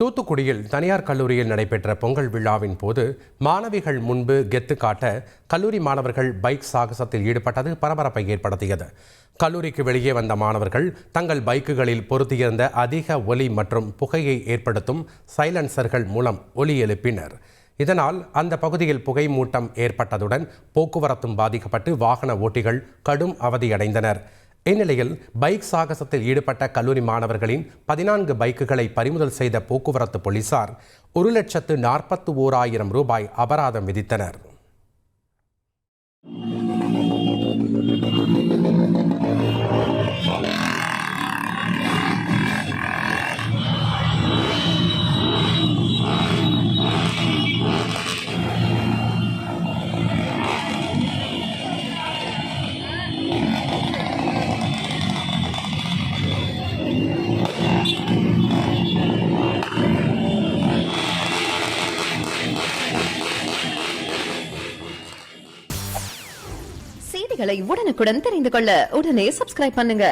தூத்துக்குடியில் தனியார் கல்லூரியில் நடைபெற்ற பொங்கல் விழாவின் போது மாணவிகள் முன்பு கெத்து காட்ட கல்லூரி மாணவர்கள் பைக் சாகசத்தில் ஈடுபட்டது பரபரப்பை ஏற்படுத்தியது. கல்லூரிக்கு வெளியே வந்த மாணவர்கள் தங்கள் பைக்குகளில் பொருத்தியிருந்த அதிக ஒலி மற்றும் புகையை ஏற்படுத்தும் சைலன்சர்கள் மூலம் ஒலி எழுப்பினர். இதனால் அந்த பகுதியில் புகை மூட்டம் ஏற்பட்டதுடன் போக்குவரத்தும் பாதிக்கப்பட்டு வாகன ஓட்டிகள் கடும் அவதியடைந்தனர். இந்நிலையில் பைக் சாகசத்தில் ஈடுபட்ட கல்லூரி மாணவர்களின் 14 பைக்குகளை பறிமுதல் செய்த போக்குவரத்து போலீசார் 1,41,000 ரூபாய் அபராதம் விதித்தனர். செய்திகளை உடனுக்குடன் தெரிந்து கொள்ள உடனே சப்ஸ்கிரைப் பண்ணுங்க.